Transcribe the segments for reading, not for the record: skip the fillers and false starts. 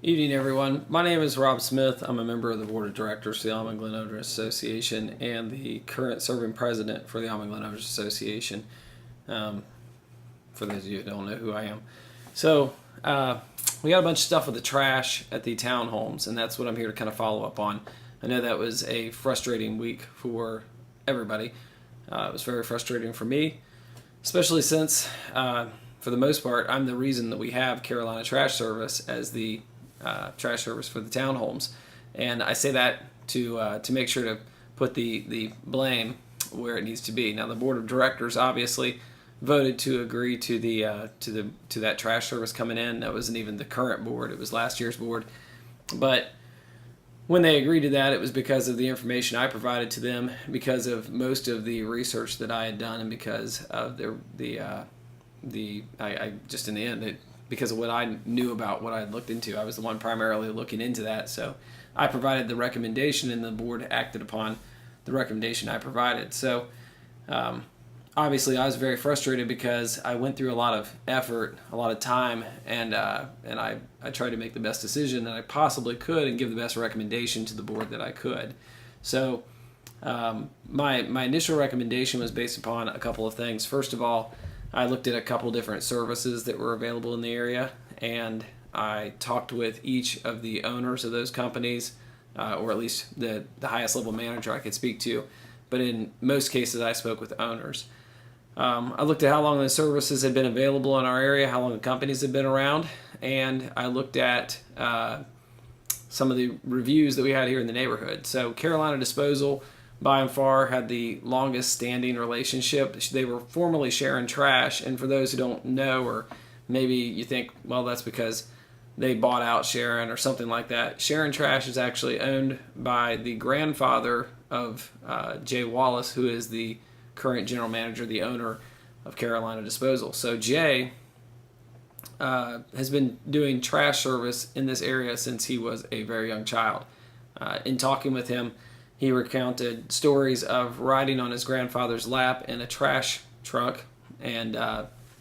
Evening, everyone. My name is Rob Smith. I'm a member of the Board of Directors for the Almond Glen Owners Association and the current serving president for the Almond Glen Owners Association, for those of you who don't know who I am. So, we got a bunch of stuff with the trash at the townhomes, and that's what I'm here to kind of follow up on. I know that was a frustrating week for everybody. It was very frustrating for me, especially since, for the most part, I'm the reason that we have Carolina Trash Service as the trash service for the townhomes, and I say that to make sure to put the blame where it needs to be. Now, the board of directors obviously voted to agree to to that trash service coming in. That wasn't even the current board; it was last year's board. But when they agreed to that, it was because of the information I provided to them, because of most of the research that I had done, and because of I just in the end because of what I knew about what I had looked into. I was the one primarily looking into that. So I provided the recommendation, and the board acted upon the recommendation I provided. So obviously I was very frustrated because I went through a lot of effort, a lot of time, and I tried to make the best decision that I possibly could and give the best recommendation to the board that I could. So my initial recommendation was based upon a couple of things. First of all, I looked at a couple different services that were available in the area, and I talked with each of the owners of those companies, or at least the highest level manager I could speak to. But in most cases, I spoke with owners. I looked at how long the services had been available in our area, how long the companies had been around, and I looked at some of the reviews that we had here in the neighborhood. So Carolina Disposal, by and far, had the longest standing relationship. They were formerly Sharon Trash, and for those who don't know, or maybe you think, well, that's because they bought out Sharon or something like that. Sharon Trash is actually owned by the grandfather of Jay Wallace, who is the current general manager, the owner of Carolina Disposal. So Jay has been doing trash service in this area since he was a very young child. In talking with him, he recounted stories of riding on his grandfather's lap in a trash truck and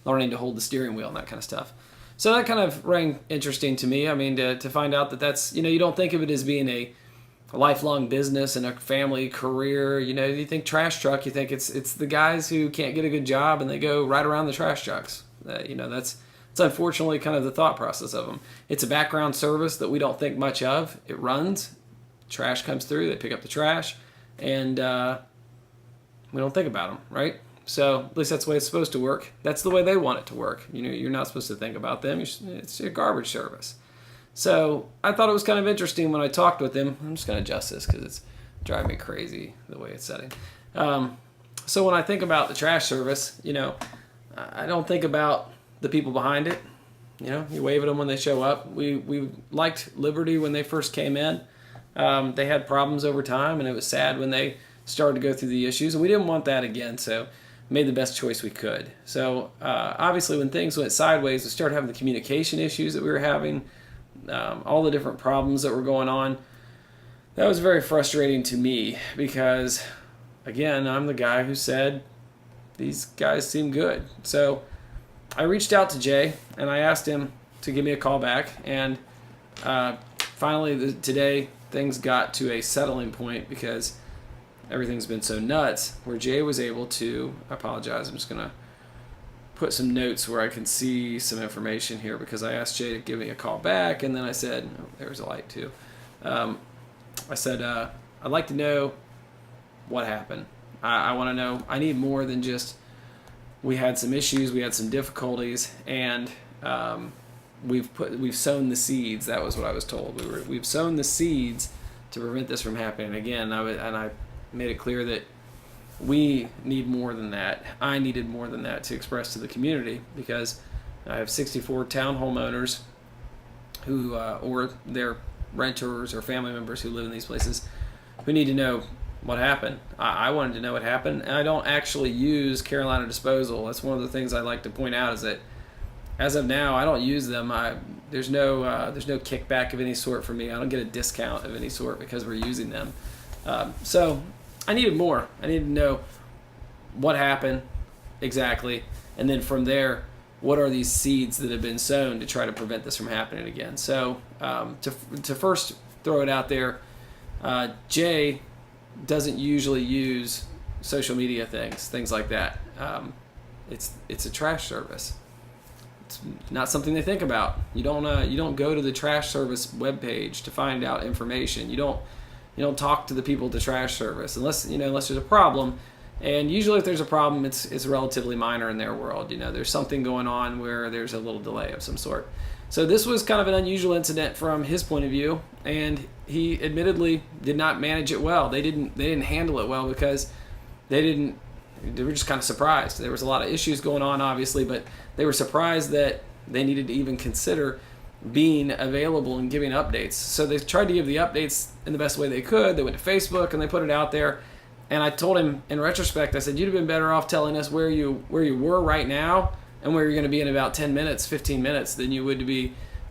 learning to hold the steering wheel and that kind of stuff. So that kind of rang interesting to me. I mean, to find out that that's, you don't think of it as being a lifelong business and a family career. You think trash truck, you think it's the guys who can't get a good job and they go right around the trash trucks. That's unfortunately kind of the thought process of them. It's a background service that we don't think much of. It runs. Trash comes through, they pick up the trash, and we don't think about them, right? So at least that's the way it's supposed to work. That's the way they want it to work. You're not supposed to think about them. It's a garbage service. So I thought it was kind of interesting when I talked with him. I'm just going to adjust this because it's driving me crazy the way it's setting. So when I think about the trash service, I don't think about the people behind it. You wave at them when they show up. We liked Liberty when they first came in. They had problems over time, and it was sad when they started to go through the issues, and we didn't want that again, so made the best choice we could. So obviously when things went sideways, we started having the communication issues that we were having, all the different problems that were going on. That was very frustrating to me because, again, I'm the guy who said these guys seem good. So I reached out to Jay, and I asked him to give me a call back, and finally today things got to a settling point because everything's been so nuts, where Jay was able to, I apologize, I'm just going to put some notes where I can see some information here, because I asked Jay to give me a call back, and then I said, oh, there's a light too. I said, I'd like to know what happened. I want to know, I need more than just, we had some issues, we had some difficulties, and we've sown the seeds. That was what I was told. We've sown the seeds to prevent this from happening again. I made it clear that we need more than that. I needed more than that to express to the community, because I have 64 townhome owners who, or their renters or family members who live in these places, who need to know what happened. I wanted to know what happened, and I don't actually use Carolina Disposal. That's one of the things I like to point out, is that as of now, I don't use them. There's no kickback of any sort for me. I don't get a discount of any sort because we're using them. So I needed more. I needed to know what happened exactly, and then from there, what are these seeds that have been sown to try to prevent this from happening again. So to first throw it out there, Jay doesn't usually use social media things like that. It's a trash service. It's not something they think about. You don't go to the trash service webpage to find out information. You don't talk to the people at the trash service unless there's a problem. And usually if there's a problem, it's relatively minor in their world. There's something going on where there's a little delay of some sort. So this was kind of an unusual incident from his point of view, and he admittedly did not manage it well. They didn't handle it well because they were just kind of surprised. There was a lot of issues going on, obviously, but they were surprised that they needed to even consider being available and giving updates. So they tried to give the updates in the best way they could. They went to Facebook and they put it out there. And I told him in retrospect, I said, you'd have been better off telling us where you were right now and where you're going to be in about 10 minutes, 15 minutes than you would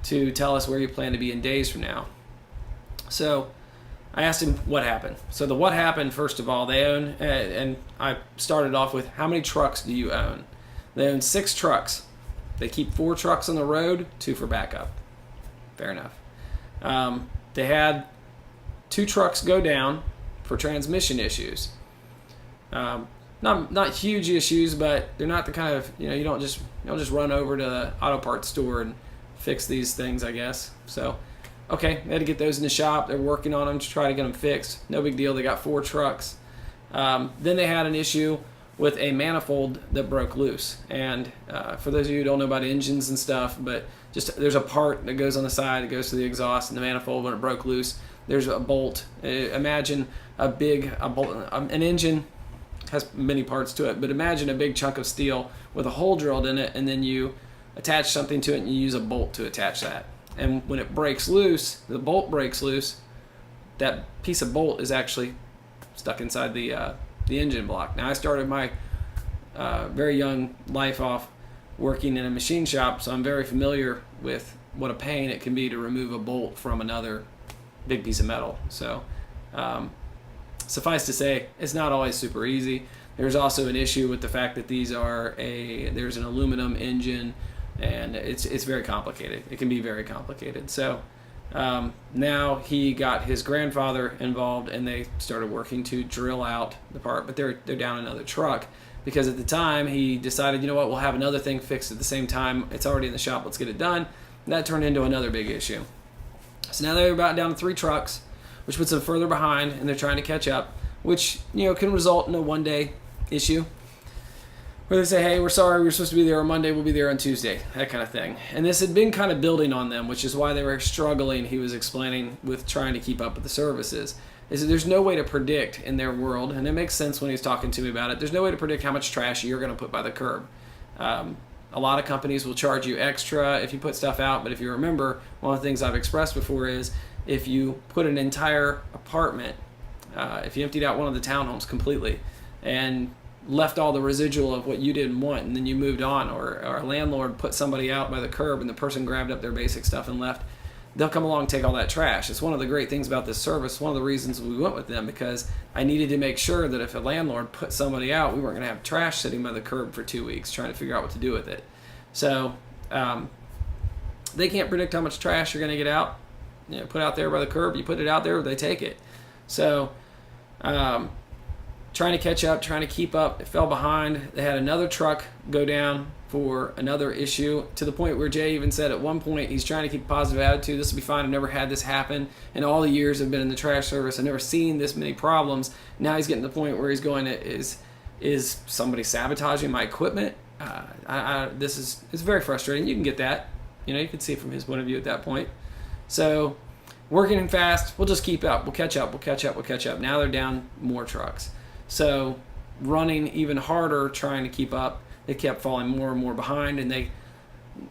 to tell us where you plan to be in days from now. So I asked him what happened. So what happened, first of all, they own, and I started off with, how many trucks do you own? They own 6 trucks. They keep 4 trucks on the road, 2 for backup. Fair enough. They had 2 trucks go down for transmission issues. Not huge issues, but they're not the kind of, you don't just run over to the auto parts store and fix these things, I guess. So, okay, they had to get those in the shop. They're working on them to try to get them fixed. No big deal. They got 4 trucks. Then they had an issue with a manifold that broke loose. And for those of you who don't know about engines and stuff, but just there's a part that goes on the side, it goes to the exhaust, and the manifold, when it broke loose, there's a bolt. Imagine a bolt. An engine has many parts to it, but imagine a big chunk of steel with a hole drilled in it, and then you attach something to it and you use a bolt to attach that. And when it breaks loose, the bolt breaks loose, that piece of bolt is actually stuck inside the engine block. Now, I started my very young life off working in a machine shop, so I'm very familiar with what a pain it can be to remove a bolt from another big piece of metal. So suffice to say, it's not always super easy. There's also an issue with the fact that there's an aluminum engine, and it's very complicated. It can be very complicated. So now he got his grandfather involved, and they started working to drill out the part, but they're down another truck because at the time he decided, we'll have another thing fixed at the same time. It's already in the shop. Let's get it done. And that turned into another big issue. So now they're about down to 3 trucks, which puts them further behind, and they're trying to catch up, which can result in a one-day issue where they say, hey, we're sorry, we were supposed to be there on Monday, we'll be there on Tuesday, that kind of thing. And this had been kind of building on them, which is why they were struggling, he was explaining, with trying to keep up with the services. Is that there's no way to predict in their world, and it makes sense when he's talking to me about it, there's no way to predict how much trash you're going to put by the curb. A lot of companies will charge you extra if you put stuff out, but if you remember, one of the things I've expressed before is if you put an entire apartment, if you emptied out one of the townhomes completely and left all the residual of what you didn't want and then you moved on, or a landlord put somebody out by the curb and the person grabbed up their basic stuff and left, they'll come along and take all that trash. It's one of the great things about this service, one of the reasons we went with them, because I needed to make sure that if a landlord put somebody out, we weren't going to have trash sitting by the curb for 2 weeks trying to figure out what to do with it. So they can't predict how much trash you're going to get out, put out there by the curb. You put it out there, they take it. So trying to catch up, trying to keep up, it fell behind. They had another truck go down for another issue, to the point where Jay even said at one point he's trying to keep a positive attitude. This will be fine. I've never had this happen in all the years I've been in the trash service. I've never seen this many problems. Now he's getting to the point where he's going, is somebody sabotaging my equipment? It's very frustrating. You can get that. You can see it from his point of view at that point. So working fast, we'll just keep up. We'll catch up. Now they're down more trucks. So running even harder, trying to keep up. They kept falling more and more behind, and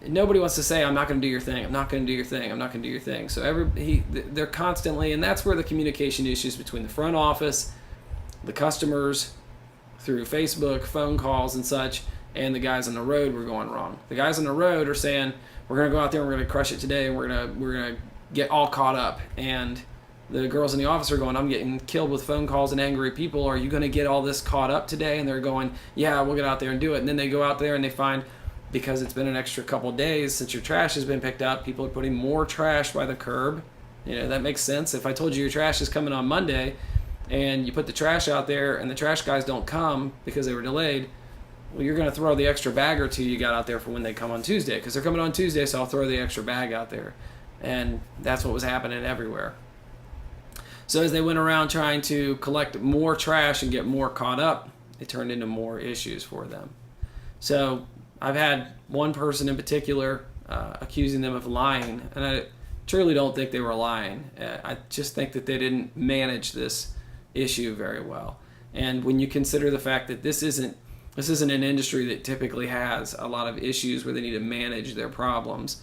nobody wants to say, I'm not going to do your thing. I'm not going to do your thing. I'm not going to do your thing. So they're constantly, and that's where the communication issues between the front office, the customers, through Facebook, phone calls and such, and the guys on the road were going wrong. The guys on the road are saying, we're going to go out there and we're going to crush it today, and we're going to get all caught up. And the girls in the office are going, I'm getting killed with phone calls and angry people. Are you going to get all this caught up today? And they're going, yeah, we'll get out there and do it. And then they go out there and they find because it's been an extra couple days since your trash has been picked up, people are putting more trash by the curb. That makes sense. If I told you your trash is coming on Monday and you put the trash out there and the trash guys don't come because they were delayed, well, you're going to throw the extra bag or two you got out there for when they come on Tuesday, because they're coming on Tuesday, so I'll throw the extra bag out there. And that's what was happening everywhere. So as they went around trying to collect more trash and get more caught up, it turned into more issues for them. So I've had one person in particular accusing them of lying, and I truly don't think they were lying. I just think that they didn't manage this issue very well. And when you consider the fact that this isn't an industry that typically has a lot of issues where they need to manage their problems.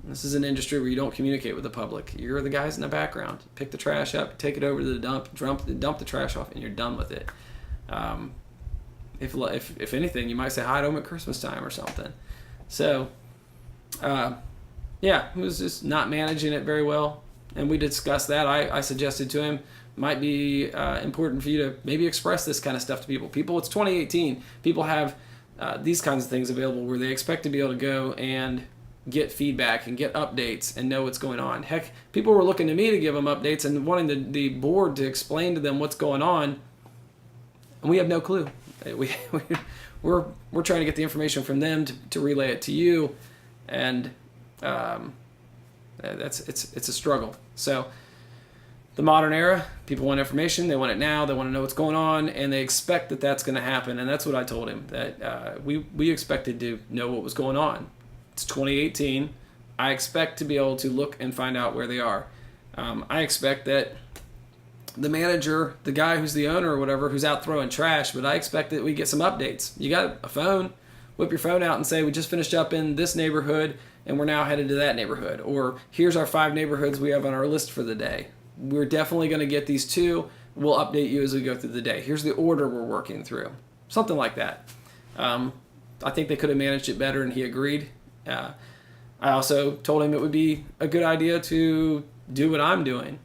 This is an industry where you don't communicate with the public. You're the guys in the background. Pick the trash up, take it over to the dump the trash off, and you're done with it. If anything, you might say hi to them at Christmas time or something. So, it was just not managing it very well. And we discussed that. I suggested to him, might be important for you to maybe express this kind of stuff to people. It's 2018. People have these kinds of things available where they expect to be able to go and get feedback and get updates and know what's going on. Heck, people were looking to me to give them updates and wanting the board to explain to them what's going on, and we have no clue. We're trying to get the information from them to relay it to you, and it's a struggle. So the modern era, people want information, they want it now, they want to know what's going on, and they expect that that's going to happen. And that's what I told him, that we expected to know what was going on. It's 2018. I expect to be able to look and find out where they are. I expect that the manager, the guy who's the owner or whatever, who's out throwing trash, but I expect that we get some updates. You got a phone, whip your phone out and say, we just finished up in this neighborhood and we're now headed to that neighborhood. Or here's our 5 neighborhoods we have on our list for the day. We're definitely going to get these 2. We'll update you as we go through the day. Here's the order we're working through. Something like that. I think they could have managed it better, and he agreed. I also told him it would be a good idea to do what I'm doing.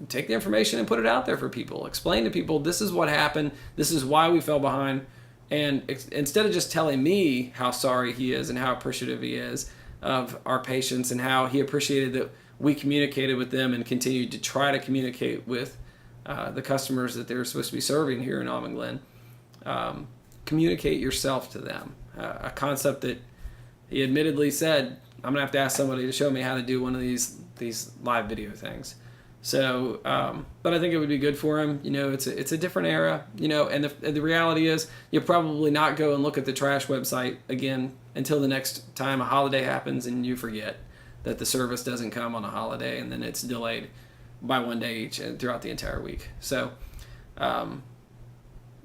Take the information and put it out there for people. Explain to people, this is what happened. This is why we fell behind. And instead of just telling me how sorry he is and how appreciative he is of our patients and how he appreciated that we communicated with them and continued to try to communicate with the customers that they're supposed to be serving here in Almond Glen. Communicate yourself to them. A concept that he admittedly said, I'm going to have to ask somebody to show me how to do one of these live video things. So, but I think it would be good for him. It's a different era, and the reality is you'll probably not go and look at the trash website again until the next time a holiday happens and you forget that the service doesn't come on a holiday, and then it's delayed by 1 day each throughout the entire week. So,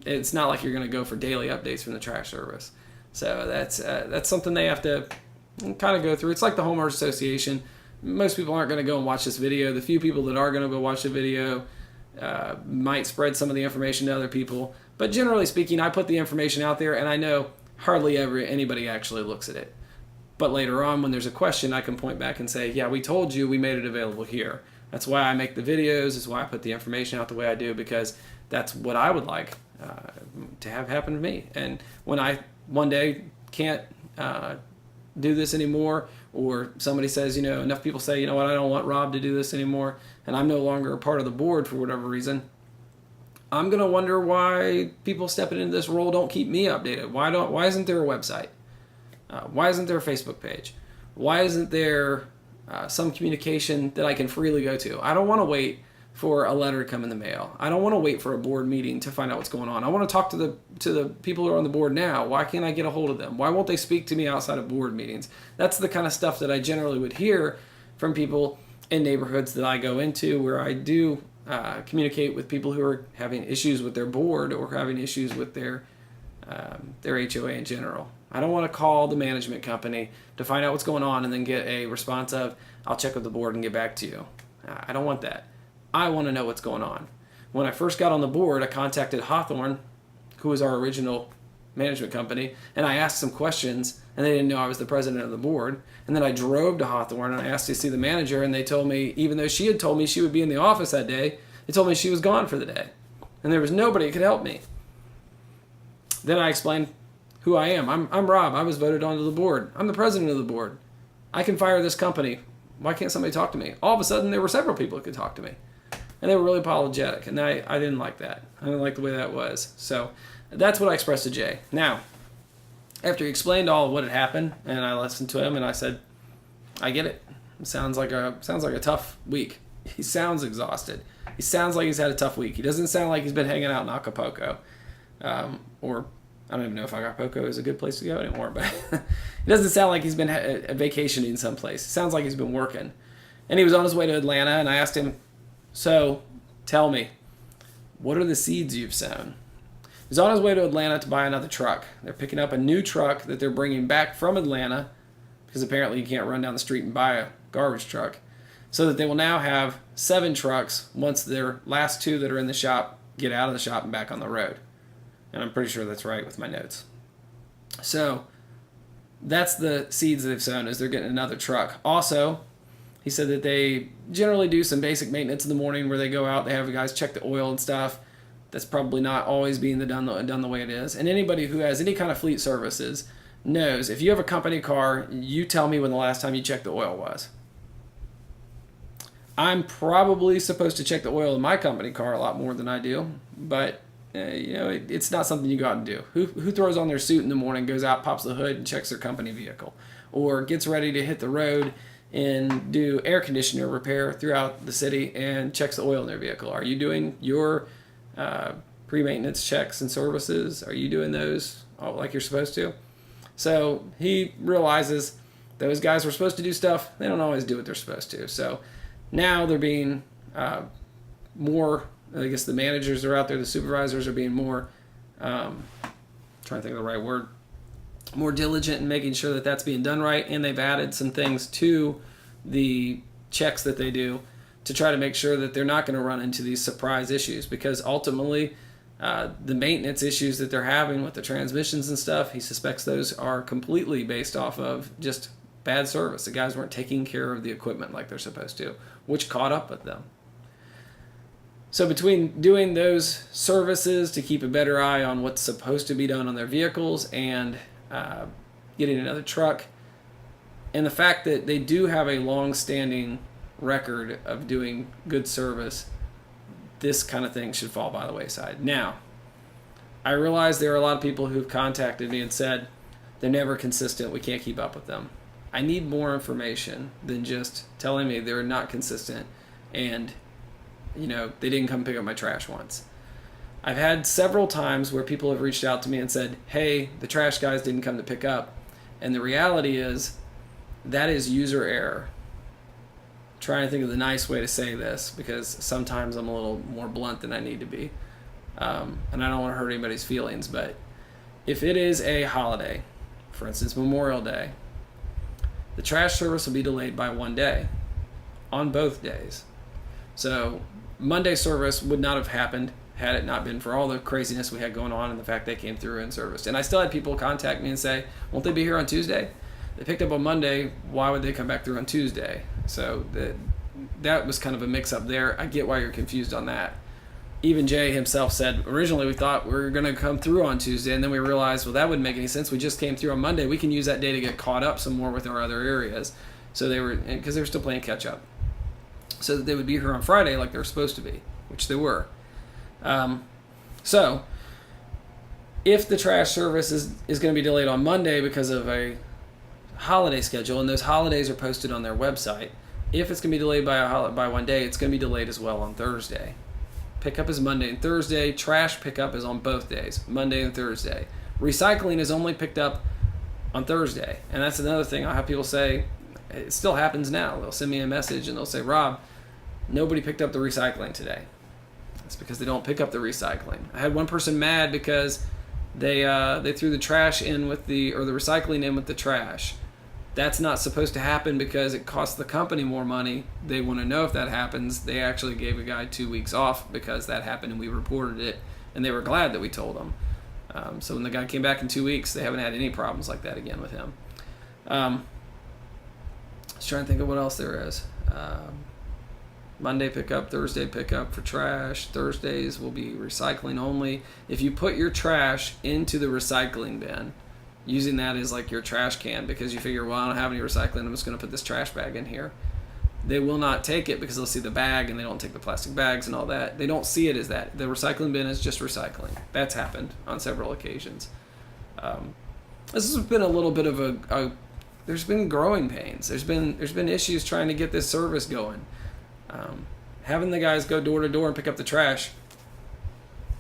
it's not like you're going to go for daily updates from the trash service. So that's something they have to kind of go through. It's like the homeowners association. Most people aren't going to go and watch this video. The few people that are going to go watch the video might spread some of the information to other people. But generally speaking, I put the information out there, and I know hardly ever anybody actually looks at it. But later on, when there's a question, I can point back and say, yeah, we told you, we made it available here. That's why I make the videos. That's why I put the information out the way I do, because that's what I would like to have happen to me. And when I one day can't do this anymore, or somebody says, enough people say, I don't want Rob to do this anymore, and I'm no longer a part of the board for whatever reason, I'm going to wonder why people stepping into this role don't keep me updated. Why isn't there a website? Why isn't there a Facebook page? Why isn't there some communication that I can freely go to? I don't want to wait for a letter to come in the mail. I don't want to wait for a board meeting to find out what's going on. I want to talk to the people who are on the board now. Why can't I get a hold of them? Why won't they speak to me outside of board meetings? That's the kind of stuff that I generally would hear from people in neighborhoods that I go into, where I do communicate with people who are having issues with their board or having issues with their HOA in general. I don't want to call the management company to find out what's going on and then get a response of, I'll check with the board and get back to you. I don't want that. I want to know what's going on. When I first got on the board, I contacted Hawthorne, who was our original management company, and I asked some questions, and they didn't know I was the president of the board. And then I drove to Hawthorne, and I asked to see the manager, and they told me, even though she had told me she would be in the office that day, they told me she was gone for the day. And there was nobody who could help me. Then I explained who I am. I'm Rob. I was voted onto the board. I'm the president of the board. I can fire this company. Why can't somebody talk to me? All of a sudden, there were several people who could talk to me. And they were really apologetic. And I didn't like that. I didn't like the way that was. So that's what I expressed to Jay. Now, after he explained all of what had happened, and I listened to him, and I said, I get it. It sounds like a tough week. He sounds exhausted. He sounds like he's had a tough week. He doesn't sound like he's been hanging out in Acapulco. Or I don't even know if Acapulco is a good place to go anymore, but it doesn't sound like he's been vacationing someplace. It sounds like he's been working. And he was on his way to Atlanta, and I asked him, so tell me, what are the seeds you've sown? He's on his way to Atlanta to buy another truck. They're picking up a new truck that they're bringing back from Atlanta, because apparently you can't run down the street and buy a garbage truck, so that they will now have 7 trucks once their last 2 that are in the shop get out of the shop and back on the road. And I'm pretty sure that's right with my notes. So that's the seeds they've sown, is they're getting another truck. Also, he said that they generally do some basic maintenance in the morning where they go out, they have the guys check the oil and stuff. That's probably not always being done the way it is. And anybody who has any kind of fleet services knows, if you have a company car, you tell me when the last time you checked the oil was. I'm probably supposed to check the oil in my company car a lot more than I do, but it's not something you go out and do. Who throws on their suit in the morning, goes out, pops the hood, and checks their company vehicle, or gets ready to hit the road and do air conditioner repair throughout the city and checks the oil in their vehicle? Are you doing your pre-maintenance checks and services? Are you doing those like you're supposed to? So he realizes those guys were supposed to do stuff. They don't always do what they're supposed to. So now they're being more, I guess the managers are out there, the supervisors are being more, trying to think of the right word, more diligent in making sure that that's being done right. And they've added some things to the checks that they do to try to make sure that they're not going to run into these surprise issues, because ultimately the maintenance issues that they're having with the transmissions and stuff, he suspects those are completely based off of just bad service. The guys weren't taking care of the equipment like they're supposed to, which caught up with them. So between doing those services to keep a better eye on what's supposed to be done on their vehicles and getting another truck, and the fact that they do have a long-standing record of doing good service, this kind of thing should fall by the wayside. Now, I realize there are a lot of people who've contacted me and said they're never consistent, we can't keep up with them. I need more information than just telling me they're not consistent and they didn't come pick up my trash once. I've had several times where people have reached out to me and said, hey, the trash guys didn't come to pick up. And the reality is that is user error. I'm trying to think of the nice way to say this, because sometimes I'm a little more blunt than I need to be. And I don't want to hurt anybody's feelings, but if it is a holiday, for instance, Memorial Day, the trash service will be delayed by 1 day on both days. So Monday service would not have happened had it not been for all the craziness we had going on and the fact they came through and serviced. And I still had people contact me and say, won't they be here on Tuesday? They picked up on Monday, why would they come back through on Tuesday? So that was kind of a mix-up there. I get why you're confused on that. Even Jay himself said, originally we thought we were going to come through on Tuesday, and then we realized, well, that wouldn't make any sense. We just came through on Monday. We can use that day to get caught up some more with our other areas. So because they were still playing catch-up. So that they would be here on Friday like they were supposed to be, which they were. So if the trash service is going to be delayed on Monday because of a holiday schedule, and those holidays are posted on their website, if it's going to be delayed by 1 day, it's going to be delayed as well on Thursday. Pickup is Monday and Thursday. Trash pickup is on both days, Monday and Thursday. Recycling is only picked up on Thursday. And that's another thing I'll have people say, it still happens now. They'll send me a message and they'll say, Rob, nobody picked up the recycling today. That's because they don't pick up the recycling. I had one person mad because they threw the trash in with the recycling in with the trash. That's not supposed to happen because it costs the company more money. They want to know if that happens. They actually gave a guy 2 weeks off because that happened and we reported it, and they were glad that we told them. So when the guy came back in 2 weeks, they haven't had any problems like that again with him. I was trying to think of what else there is. Monday pickup, Thursday pickup for trash. Thursdays will be recycling only. If you put your trash into the recycling bin, using that as like your trash can because you figure, well, I don't have any recycling, I'm just going to put this trash bag in here. They will not take it because they'll see the bag and they don't take the plastic bags and all that. They don't see it as that. The recycling bin is just recycling. That's happened on several occasions. This has been a little bit of there's been growing pains. There's been issues trying to get this service going. Having the guys go door to door and pick up the trash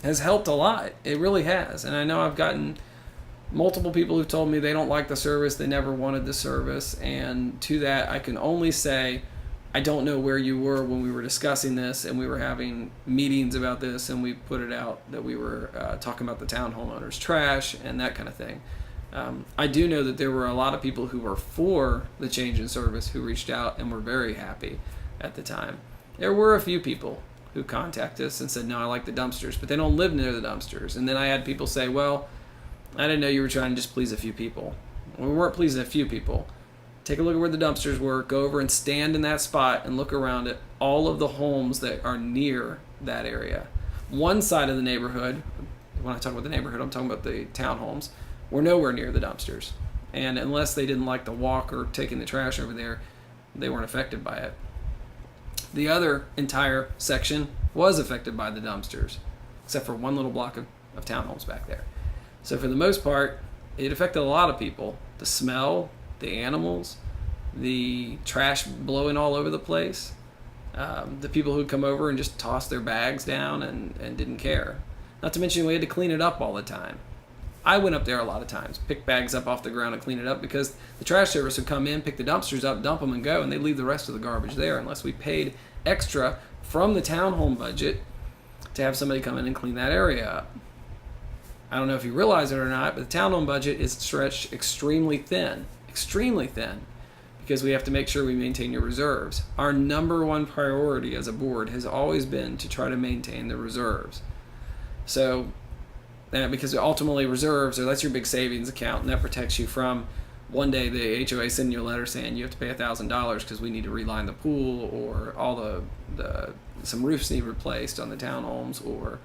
has helped a lot. It really has. And I know I've gotten multiple people who've told me they don't like the service, they never wanted the service, and to that I can only say I don't know where you were when we were discussing this and we were having meetings about this and we put it out that we were talking about the town homeowners trash and that kind of thing. I do know that there were a lot of people who were for the change in service who reached out and were very happy at the time. There were a few people who contacted us and said, no, I like the dumpsters, but they don't live near the dumpsters. And then I had people say, well, I didn't know you were trying to just please a few people. We weren't pleasing a few people. Take a look at where the dumpsters were, go over and stand in that spot and look around at all of the homes that are near that area. One side of the neighborhood, when I talk about the neighborhood, I'm talking about the townhomes, were nowhere near the dumpsters. And unless they didn't like the walk or taking the trash over there, they weren't affected by it. The other entire section was affected by the dumpsters, except for one little block of townhomes back there. So for the most part, it affected a lot of people. The smell, the animals, the trash blowing all over the place, the people who'd come over and just toss their bags down and didn't care. Not to mention we had to clean it up all the time. I went up there a lot of times, pick bags up off the ground and clean it up because the trash service would come in, pick the dumpsters up, dump them and go, and they'd leave the rest of the garbage there unless we paid extra from the townhome budget to have somebody come in and clean that area up. I don't know if you realize it or not, but the townhome budget is stretched extremely thin, because we have to make sure we maintain your reserves. Our number one priority as a board has always been to try to maintain the reserves. So, because ultimately reserves, or that's your big savings account, and that protects you from one day the HOA sending you a letter saying you have to pay $1,000 because we need to reline the pool, or all some roofs need replaced on the townhomes, or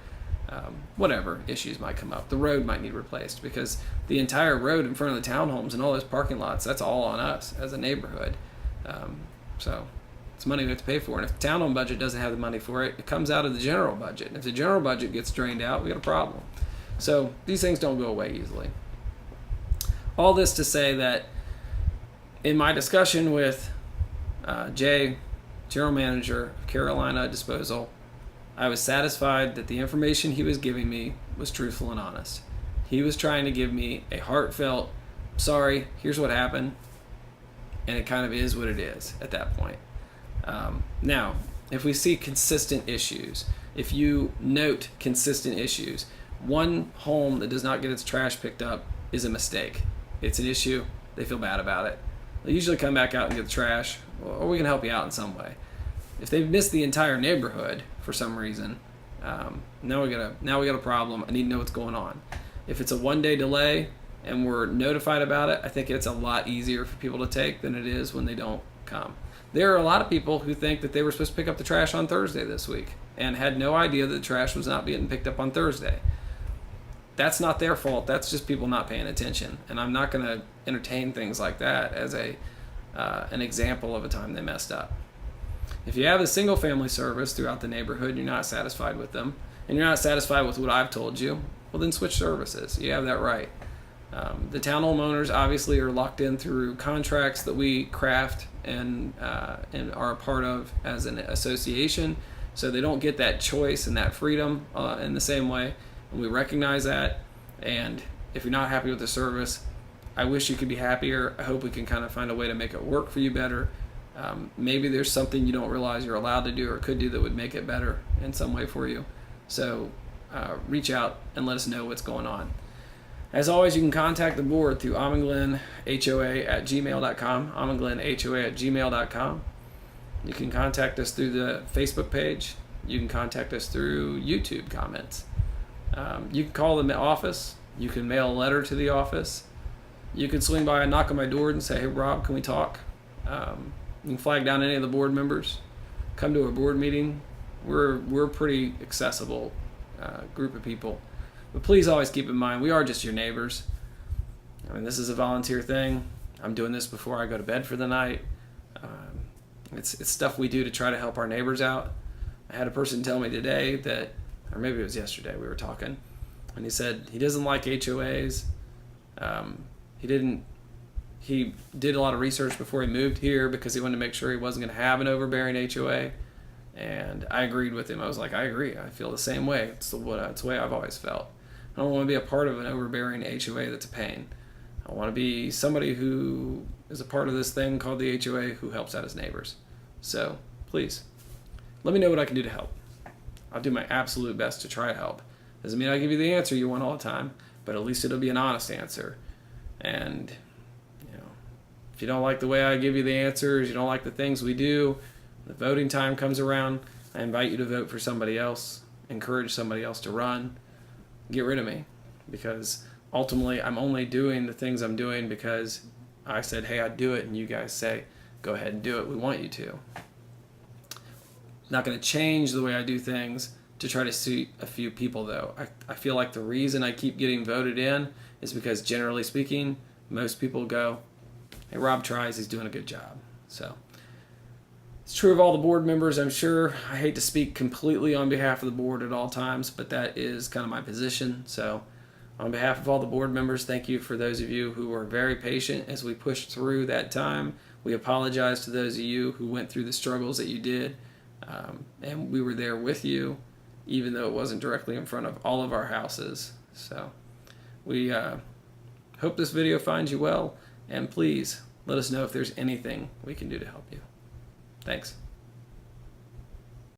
whatever issues might come up. The road might need replaced because the entire road in front of the townhomes and all those parking lots, that's all on us as a neighborhood. So it's money we have to pay for. And if the townhome budget doesn't have the money for it, it comes out of the general budget. And if the general budget gets drained out, we got a problem. So these things don't go away easily. All this to say that in my discussion with Jay, general manager of Carolina Disposal, I was satisfied that the information he was giving me was truthful and honest. He was trying to give me a heartfelt, sorry, here's what happened, and it kind of is what it is at that point. Now, if we see consistent issues, if you note consistent issues, one home that does not get its trash picked up is a mistake. It's an issue. They feel bad about it. They usually come back out and get the trash, or we can help you out in some way. If they've missed the entire neighborhood for some reason, now we got a problem. I need to know what's going on. If it's a one-day delay and we're notified about it, I think it's a lot easier for people to take than it is when they don't come. There are a lot of people who think that they were supposed to pick up the trash on Thursday this week and had no idea that the trash was not being picked up on Thursday. That's not their fault. That's just people not paying attention. And I'm not going to entertain things like that as an example of a time they messed up. If you have a single family service throughout the neighborhood and you're not satisfied with them, and you're not satisfied with what I've told you, well then switch services. You have that right. The townhome owners obviously are locked in through contracts that we craft and are a part of as an association, so they don't get that choice and that freedom in the same way. And we recognize that, and if you're not happy with the service, I wish you could be happier. I hope we can kind of find a way to make it work for you better. Maybe there's something you don't realize you're allowed to do or could do that would make it better in some way for you. So reach out and let us know what's going on. As always, you can contact the board through amenglenhoa@gmail.com, amenglenhoa@gmail.com. You can contact us through the Facebook page. You can contact us through YouTube comments. You can call the office. You can mail a letter to the office. You can swing by and knock on my door and say, hey, Rob, can we talk? You can flag down any of the board members. Come to a board meeting. We're a pretty accessible group of people. But please always keep in mind, we are just your neighbors. I mean, this is a volunteer thing. I'm doing this before I go to bed for the night. It's stuff we do to try to help our neighbors out. I had a person tell me today that, or maybe it was yesterday, we were talking, and he said he doesn't like HOAs. He did a lot of research before he moved here because he wanted to make sure he wasn't going to have an overbearing HOA. And I agreed with him. I was like, I agree. I feel the same way. It's the way I've always felt. I don't want to be a part of an overbearing HOA that's a pain. I want to be somebody who is a part of this thing called the HOA who helps out his neighbors. So please, let me know what I can do to help. I'll do my absolute best to try to help. Doesn't mean I give you the answer you want all the time, but at least it'll be an honest answer. And if you don't like the way I give you the answers, you don't like the things we do, the voting time comes around, I invite you to vote for somebody else, encourage somebody else to run, get rid of me. Because ultimately, I'm only doing the things I'm doing because I said, hey, I'd do it, and you guys say, go ahead and do it. We want you to. Not going to change the way I do things to try to suit a few people, though. I feel like the reason I keep getting voted in is because, generally speaking, most people go, hey, Rob tries, he's doing a good job. So it's true of all the board members, I'm sure. I hate to speak completely on behalf of the board at all times, but that is kind of my position. So on behalf of all the board members, thank you for those of you who were very patient as we pushed through that time. We apologize to those of you who went through the struggles that you did, and we were there with you, even though it wasn't directly in front of all of our houses. So we hope this video finds you well. And please, let us know if there's anything we can do to help you. Thanks.